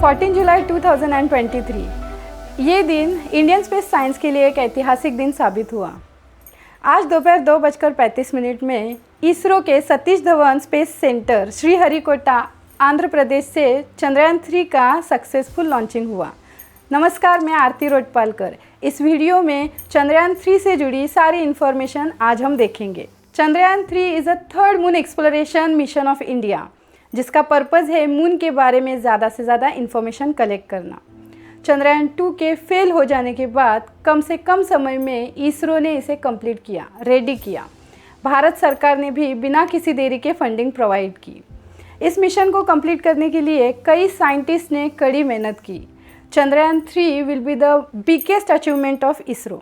14 जुलाई 2023 ये दिन Indian space science के लिए एक ऐतिहासिक दिन साबित हुआ। आज दोपहर 2:35 में इसरो के सतीश धवन स्पेस सेंटर श्रीहरिकोटा आंध्र प्रदेश से चंद्रयान 3 का सक्सेसफुल लॉन्चिंग हुआ। नमस्कार, मैं आरती रोटपालकर। इस वीडियो में चंद्रयान 3 से जुड़ी सारी इन्फॉर्मेशन आज हम देखेंगे। Chandrayaan 3 is a third moon exploration mission of India, जिसका पर्पज़ है मून के बारे में ज़्यादा से ज़्यादा इन्फॉर्मेशन कलेक्ट करना। चंद्रयान 2 के फेल हो जाने के बाद कम से कम समय में इसरो ने इसे कंप्लीट किया, रेडी किया। भारत सरकार ने भी बिना किसी देरी के फंडिंग प्रोवाइड की। इस मिशन को कंप्लीट करने के लिए कई साइंटिस्ट ने कड़ी मेहनत की। Chandrayaan 3 will be the biggest achievement of ISRO.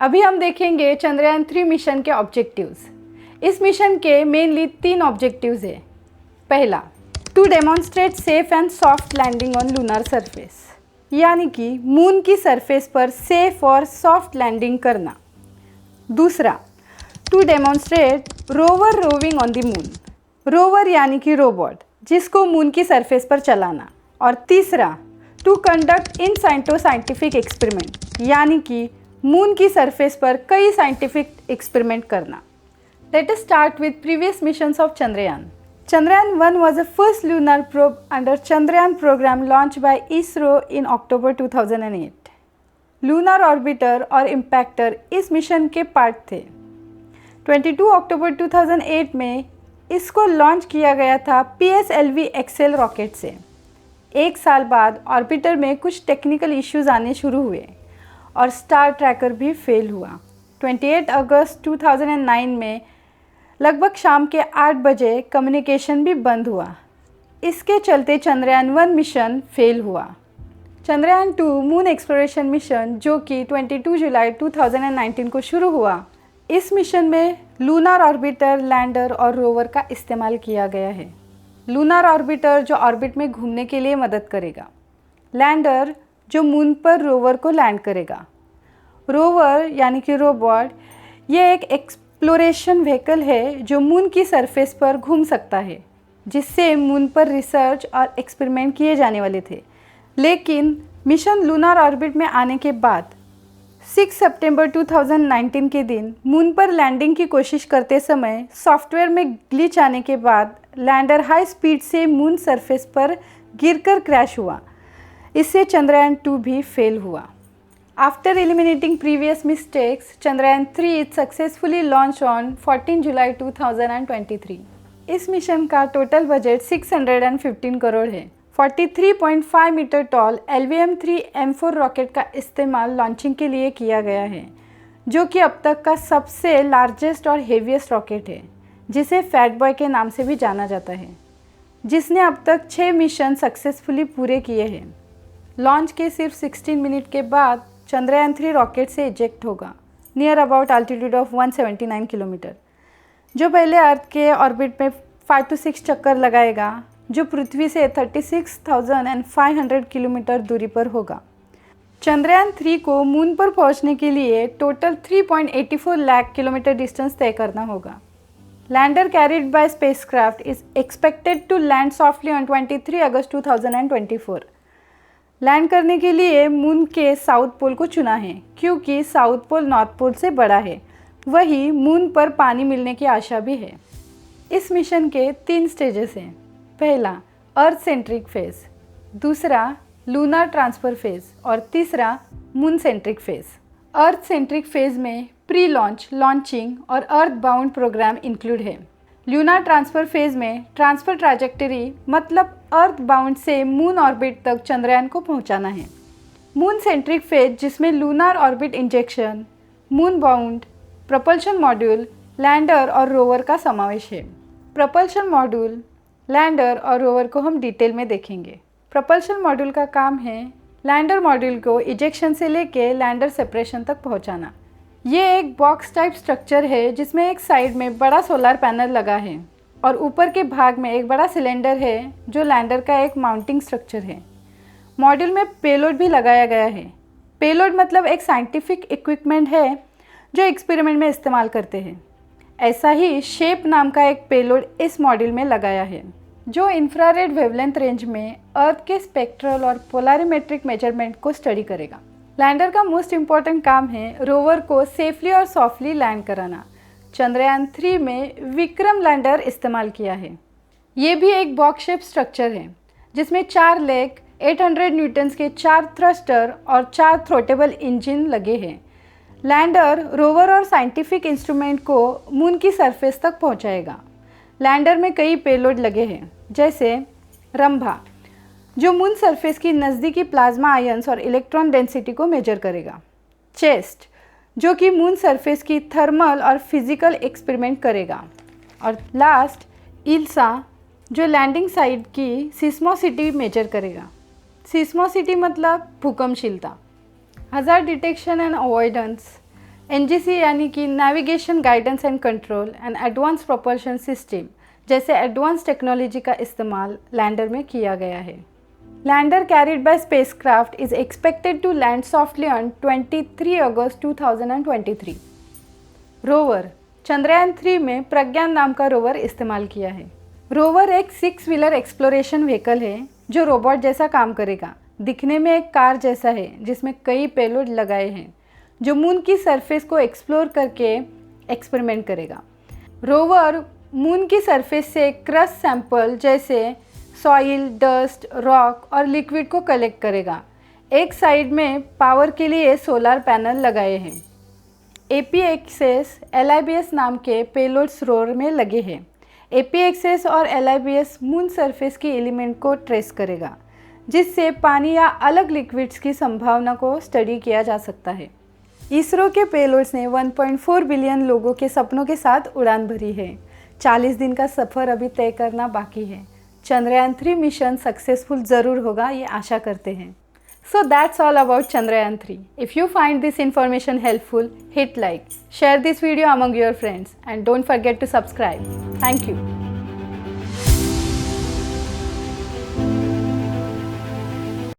अभी हम देखेंगे चंद्रयान 3 मिशन के ऑब्जेक्टिव्स। इस मिशन के मेनली 3 ऑब्जेक्टिव्स है। पहला, to demonstrate safe and soft landing on lunar surface, यानी कि मून की सरफेस पर सेफ और सॉफ्ट लैंडिंग करना। दूसरा, to demonstrate rover roving on the moon, rover यानी कि रोबोट, जिसको मून की सरफेस पर चलाना। और तीसरा, to conduct in scientific experiment, यानी कि मून की सरफेस पर कई साइंटिफिक एक्सपेरिमेंट करना। Let us start with previous missions of Chandrayaan. Chandrayaan 1 was the first lunar probe under Chandrayaan program launched by ISRO in October 2008. Lunar orbiter और impactor इस mission के part थे। 22 अक्टूबर 2008 में इसको लॉन्च किया गया था PSLV XL रॉकेट से। एक साल बाद ऑर्बिटर में कुछ टेक्निकल इश्यूज आने शुरू हुए और स्टार ट्रैकर भी फेल हुआ। 28 अगस्त 2009 में लगभग शाम के 8 बजे कम्युनिकेशन भी बंद हुआ। इसके चलते चंद्रयान 1 मिशन फेल हुआ। चंद्रयान 2 मून एक्सप्लोरेशन मिशन, जो कि 22 जुलाई 2019 को शुरू हुआ, इस मिशन में लूनर ऑर्बिटर, लैंडर और रोवर का इस्तेमाल किया गया है। लूनर ऑर्बिटर जो ऑर्बिट में घूमने के लिए मदद करेगा, लैंडर जो मून पर रोवर को लैंड करेगा, रोवर यानी कि रोबोट ये एक एक्सप्लोरेशन व्हीकल है जो मून की सरफेस पर घूम सकता है, जिससे मून पर रिसर्च और एक्सपेरिमेंट किए जाने वाले थे। लेकिन मिशन लूनर ऑर्बिट में आने के बाद 6 सितंबर 2019 के दिन मून पर लैंडिंग की कोशिश करते समय सॉफ्टवेयर में ग्लिच आने के बाद लैंडर हाई स्पीड से मून सरफेस पर गिरकर क्रैश हुआ। इससे चंद्रयान 2 भी फेल हुआ। After eliminating previous mistakes, Chandrayaan 3 is successfully launched on 14 जुलाई 2023. इस मिशन का टोटल बजट 615 करोड़ है। 43.5 मीटर टॉल LVM-3 रॉकेट का इस्तेमाल लॉन्चिंग के लिए किया गया है, जो कि अब तक का सबसे लार्जेस्ट और हेवीएस्ट रॉकेट है, जिसे फैट बॉय के नाम से भी जाना जाता है, जिसने अब तक 6 मिशन सक्सेसफुली पूरे किए हैं। लॉन्च के सिर्फ 16 मिनट के बाद चंद्रयान 3 रॉकेट से इजेक्ट होगा near about altitude of 179 kilometre, जो पहले अर्थ के ऑर्बिट में 5 to 6 चक्कर लगाएगा, जो पृथ्वी से 36,500 किलोमीटर दूरी पर होगा। चंद्रयान 3 को मून पर पहुंचने के लिए टोटल 3.84 लाख किलोमीटर डिस्टेंस तय करना होगा। Lander carried by spacecraft is expected to land softly on 23 August 2024। Land करने के लिए मून के साउथ पोल को चुना है, क्योंकि साउथ पोल नॉर्थ पोल से बड़ा है। वही मून पर पानी मिलने की आशा भी है। इस मिशन के 3 स्टेजेस हैं। पहला, अर्थ सेंट्रिक फेज, दूसरा लूनर ट्रांसफ़र फेज और तीसरा moon centric phase. Earth centric phase में प्री लॉन्च, लॉन्चिंग और अर्थ बाउंड प्रोग्राम इंक्लूड है। लूनर ट्रांसफ़र फेज में ट्रांसफ़र ट्रैजेक्टरी मतलब अर्थ बाउंड से मून ऑर्बिट तक चंद्रयान को पहुंचाना है। मून सेंट्रिक फेज, जिसमें lunar orbit injection, moon bound, propulsion module, lander और रोवर का समावेश है। प्रपल्शन मॉड्यूल, लैंडर और रोवर को हम डिटेल में देखेंगे। प्रपल्शन मॉड्यूल का काम है लैंडर मॉड्यूल को इजेक्शन से लेके लैंडर सेपरेशन तक पहुंचाना। ये एक बॉक्स टाइप स्ट्रक्चर है, जिसमें एक साइड में बड़ा सोलर पैनल लगा है और ऊपर के भाग में एक बड़ा सिलेंडर है, जो लैंडर का एक माउंटिंग स्ट्रक्चर है। मॉड्यूल में पेलोड भी लगाया गया है। पेलोड मतलब एक साइंटिफिक इक्विपमेंट है जो एक्सपेरिमेंट में इस्तेमाल करते हैं। ऐसा ही शेप नाम का एक पेलोड इस मॉड्यूल में लगाया है। जो इंफ्रारेड वेवलेंथ रेंज में अर्थ के स्पेक्ट्रल और पोलरिमेट्रिक मेजरमेंट को स्टडी करेगा। लैंडर का मोस्ट इम्पॉर्टेंट काम है रोवर को सेफली और सॉफ्टली लैंड कराना। चंद्रयान 3 में विक्रम लैंडर इस्तेमाल किया है। ये भी एक बॉक्स शेप स्ट्रक्चर है जिसमें 4 लेग, 800 न्यूटन्स के 4 थ्रस्टर और 4 थ्रोटेबल इंजन लगे हैं। लैंडर रोवर और साइंटिफिक इंस्ट्रूमेंट को मून की सरफेस तक पहुंचाएगा। लैंडर में कई पेलोड लगे हैं, जैसे रंभा जो मून सरफेस की नज़दीकी प्लाज्मा आयंस और इलेक्ट्रॉन डेंसिटी को मेजर करेगा, चेस्ट जो कि मून सरफेस की थर्मल और फिजिकल एक्सपेरिमेंट करेगा, और लास्ट इल्सा जो लैंडिंग साइट की सिस्मोसिटी मेजर करेगा। सिस्मोसिटी मतलब भूकंपशीलता। Hazard detection and avoidance, NGC यानी कि navigation guidance and control and advance propulsion system जैसे एडवांस टेक्नोलॉजी का इस्तेमाल लैंडर में किया गया है। Lander carried by spacecraft is expected to land softly on 23 August 2023। Rover, Chandrayaan 3 में प्रज्ञान नाम का रोवर इस्तेमाल किया है। रोवर एक 6 व्हीलर एक्सप्लोरेशन व्हीकल है जो रोबोट जैसा काम करेगा। दिखने में एक कार जैसा है जिसमें कई पेलोड लगाए हैं जो मून की सरफेस को एक्सप्लोर करके एक्सपेरिमेंट करेगा। रोवर मून की सरफेस से क्रस्ट सैंपल जैसे सॉइल, डस्ट, रॉक और लिक्विड को कलेक्ट करेगा। एक साइड में पावर के लिए सोलर पैनल लगाए हैं। APXS LIBS नाम के पेलोड्स रोवर में लगे हैं। APXS और LIBS मून सरफेस की एलिमेंट को ट्रेस करेगा, जिससे पानी या अलग लिक्विड्स की संभावना को स्टडी किया जा सकता है। इसरो के पेलोड्स ने 1.4 बिलियन लोगों के सपनों के साथ उड़ान भरी है। 40 दिन का सफ़र अभी तय करना बाकी है। चंद्रयान 3 मिशन सक्सेसफुल ज़रूर होगा, ये आशा करते हैं। So that's all about Chandrayaan 3. If you find this information helpful, hit like, share this video among your friends and don't forget to subscribe. Thank you.